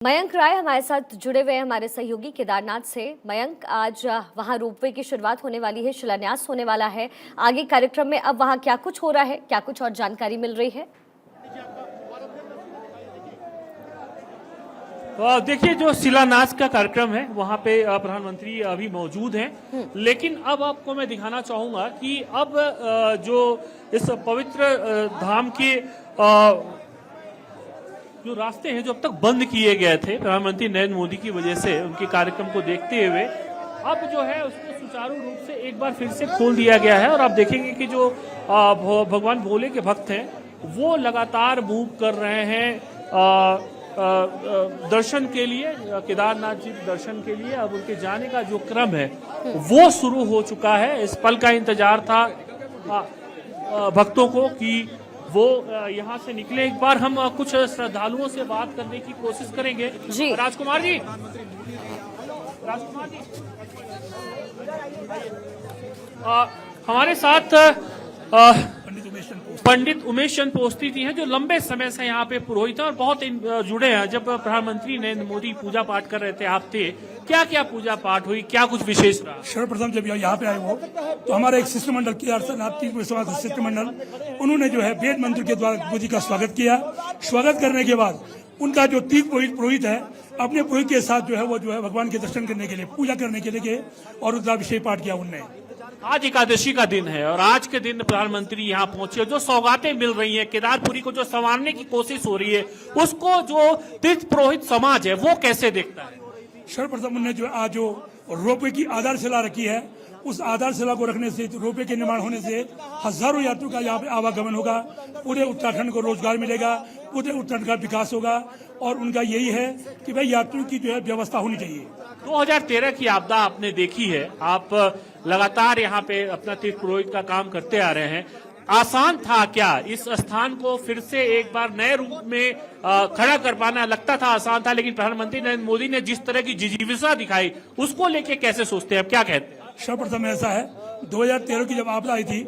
मयंक राय हमारे साथ जुड़े हुए हैं हमारे सहयोगी केदारनाथ से। मयंक, आज वहां रोपवे की शुरुआत होने वाली है, शिलान्यास होने वाला है। आगे कार्यक्रम में अब वहां क्या कुछ हो रहा है, क्या कुछ और जानकारी मिल रही है? देखिए, जो शिलान्यास का कार्यक्रम है वहां पे प्रधानमंत्री अभी मौजूद हैं, लेकिन अब आपको मैं दिखाना चाहूंगा कि अब जो इस पवित्र धाम के जो रास्ते हैं जो अब तक बंद किए गए थे प्रधानमंत्री नरेंद्र मोदी की वजह से, उनके कार्यक्रम को देखते हुए अब जो है उसको सुचारू रूप से एक बार फिर से खोल दिया गया है। और आप देखेंगे कि जो भगवान भोले के भक्त हैं वो लगातार मूव कर रहे हैं दर्शन के लिए, केदारनाथ जी दर्शन के लिए। अब उनके जाने का जो क्रम है वो शुरू हो चुका है। इस पल का इंतजार था भक्तों को कि वो यहाँ से निकले। एक बार हम कुछ श्रद्धालुओं से बात करने की कोशिश करेंगे। जी राजकुमार जी, हमारे साथ पंडित उमेश चंद पोस्ती जी हैं, जो लंबे समय से यहाँ पे पुरोहित हैं और बहुत जुड़े हैं। जब प्रधानमंत्री नरेंद्र मोदी पूजा पाठ कर रहे थे, आप थे, क्या क्या पूजा पाठ हुई, क्या कुछ विशेष रहा? सर्वप्रथम जब यहाँ पे आए वो तो हमारा एक शिष्टमंडल के शिष्टमंडल, उन्होंने जो है वेद मंत्र के द्वारा मोदी का स्वागत किया। स्वागत करने के बाद उनका जो तीन पुरोहित है अपने पुरोहित के साथ जो है भगवान के दर्शन करने के लिए, पूजा करने के लिए गए और रुद्राभिषेक पाठ किया उनने। आज एकादशी का दिन है और आज के दिन प्रधानमंत्री यहाँ पहुंचे। जो सौगातें मिल रही हैं, केदारपुरी को जो संवारने की कोशिश हो रही है, उसको जो तीर्थ पुरोहित समाज है वो कैसे देखता है? सर्वप्रथम उन्होंने जो आज जो रोपवे की आधारशिला रखी है, उस आधारशिला को रखने से, रोपवे के निर्माण होने से हजारों यात्रियों का यहाँ पे आवागमन होगा, पूरे उत्तराखंड को रोजगार मिलेगा, पूरे उत्तराखंड का विकास होगा। और उनका यही है कि भाई यात्रियों की जो है व्यवस्था होनी चाहिए। 2013 की आपदा आपने देखी है, आप लगातार यहाँ पे अपना तीर्थ पुरोहित का काम करते आ रहे हैं। आसान था क्या इस स्थान को फिर से एक बार नए रूप में खड़ा कर पाना? लगता था आसान था, लेकिन प्रधानमंत्री नरेंद्र मोदी ने जिस तरह की जिजीविषा दिखाई, उसको लेके कैसे सोचते हैं, अब क्या कहते हैं? सर्वप्रथम ऐसा है, 2013 की जब आपदा आई थी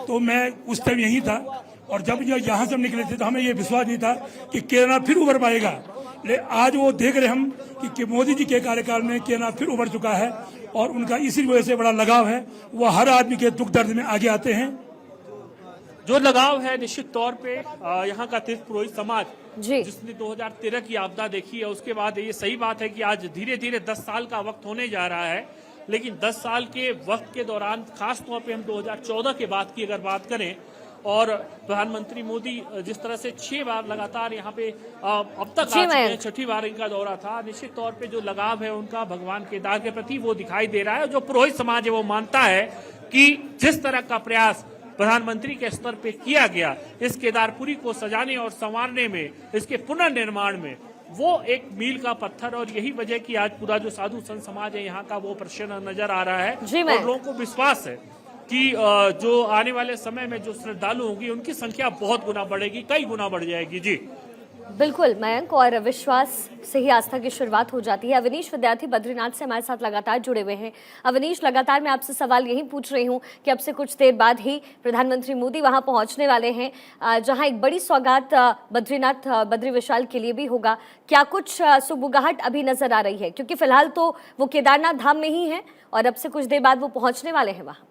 तो मैं उस टाइम यही था, और जब यहाँ से हम निकले थे तो हमें ये विश्वास नहीं था कि केदारनाथ फिर उभर पाएगा। लेकिन आज वो देख रहे हम कि मोदी जी के कार्यकाल में केदारनाथ फिर उभर चुका है और उनका इसी वजह से बड़ा लगाव है। वो हर आदमी के दुख दर्द में आगे आते हैं। जो लगाव है निश्चित तौर पे यहाँ का तीर्थ पुरोहित समाज जिसने 2013 की आपदा देखी है, उसके बाद ये सही बात है कि आज धीरे धीरे 10 साल का वक्त होने जा रहा है। लेकिन 10 साल के वक्त के दौरान खास तौर पे हम 2014 के बाद की अगर बात करें, और प्रधानमंत्री मोदी जिस तरह से 6 बार लगातार यहाँ पे अब तक आ चुके हैं, 6ठी बार इनका दौरा था। निश्चित तौर पे जो लगाव है उनका भगवान केदार के प्रति वो दिखाई दे रहा है। जो पुरोहित समाज है वो मानता है कि जिस तरह का प्रयास प्रधानमंत्री के स्तर पे किया गया इस केदारपुरी को सजाने और संवारने में, इसके पुनर्निर्माण में, वो एक मील का पत्थर। और यही वजह कि आज पूरा जो साधु संत समाज है यहाँ का वो प्रसन्न नजर आ रहा है। और लोगों को विश्वास है कि जो आने वाले समय में जो श्रद्धालु होंगी उनकी संख्या बहुत गुना बढ़ेगी, कई गुना बढ़ जाएगी। जी बिल्कुल मयंक, और विश्वास से ही आस्था की शुरुआत हो जाती है। अवनीश विद्यार्थी बद्रीनाथ से हमारे साथ लगातार जुड़े हुए हैं। अवनीश, लगातार मैं आपसे सवाल यही पूछ रही हूं कि अब से कुछ देर बाद ही प्रधानमंत्री मोदी वहां पहुंचने वाले हैं, जहां एक बड़ी सौगात बद्रीनाथ बद्री विशाल के लिए भी होगा। क्या कुछ सुगबुगाहट अभी नजर आ रही है? क्योंकि फिलहाल तो वो केदारनाथ धाम में ही है और अब से कुछ देर बाद वो पहुंचने वाले हैं वहां।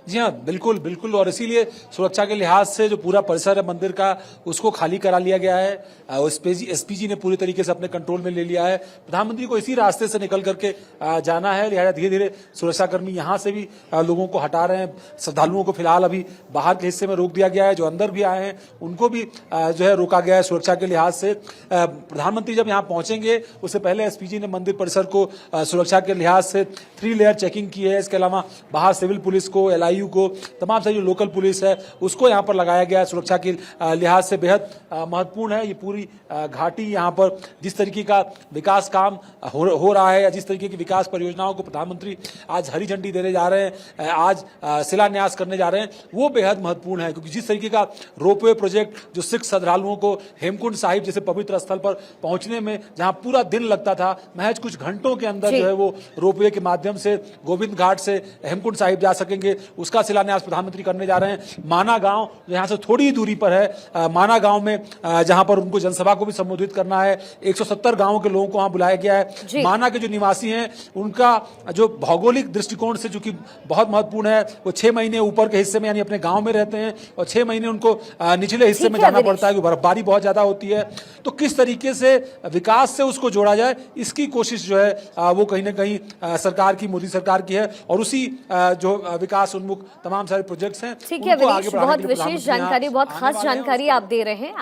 जी हाँ, बिल्कुल बिल्कुल। और इसीलिए सुरक्षा के लिहाज से जो पूरा परिसर है मंदिर का, उसको खाली करा लिया गया है। एसपीजी ने पूरी तरीके से अपने कंट्रोल में ले लिया है। प्रधानमंत्री को इसी रास्ते से निकल करके जाना है, लिहाजा धीरे धीरे सुरक्षाकर्मी यहाँ से भी लोगों को हटा रहे हैं। श्रद्धालुओं को फिलहाल अभी बाहर के हिस्से में रोक दिया गया है, जो अंदर भी आए हैं उनको भी जो है रोका गया है सुरक्षा के लिहाज से। प्रधानमंत्री जब यहाँ पहुंचेंगे उससे पहले एसपीजी ने मंदिर परिसर को सुरक्षा के लिहाज से 3 लेयर चेकिंग की है। इसके अलावा बाहर सिविल पुलिस को, LIU को, तमाम सारी जो लोकल पुलिस है उसको यहाँ पर लगाया गया है। सुरक्षा के लिहाज से बेहद महत्वपूर्ण है ये पूरी घाटी। यहाँ पर जिस तरीके का विकास काम हो रहा है, या जिस तरीके की विकास परियोजनाओं को प्रधानमंत्री आज हरी झंडी देने जा रहे हैं, आज शिलान्यास करने जा रहे हैं, वो बेहद महत्वपूर्ण है। क्योंकि जिस तरीके का रोपवे प्रोजेक्ट जो सिख श्रद्धालुओं को हेमकुंड साहिब जैसे पवित्र स्थल पर पहुंचने में जहां पूरा दिन लगता था, महज कुछ घंटों के अंदर जो है वो रोपवे के माध्यम से गोविंद घाट से हेमकुंड साहिब जा सकेंगे। उसका शिलान्यास प्रधानमंत्री करने जा रहे हैं। माना गांव यहाँ से थोड़ी ही दूरी पर है, माना गांव में जहां पर उनको जनसभा को भी संबोधित करना है। 170 गांवों के लोगों को वहां बुलाया गया है। माना के जो निवासी हैं उनका जो भौगोलिक दृष्टिकोण से जो कि बहुत महत्वपूर्ण है, वो 6 महीने ऊपर के हिस्से में यानी अपने गांव में रहते हैं और 6 महीने उनको निचले हिस्से में जाना पड़ता है, बर्फबारी बहुत ज्यादा होती है। तो किस तरीके से विकास से उसको जोड़ा जाए, इसकी कोशिश जो है वो कहीं ना कहीं सरकार की, मोदी सरकार की है और उसी जो विकास उन्मुख तमाम सारे प्रोजेक्ट्स हैं ठीक है उनको आगे विनीश, बढ़ाने बहुत के लिए विशेष प्रधानमंत्री यहाँ जानकारी, बहुत आने खास वाले हैं। जानकारी आप दे रहे हैं।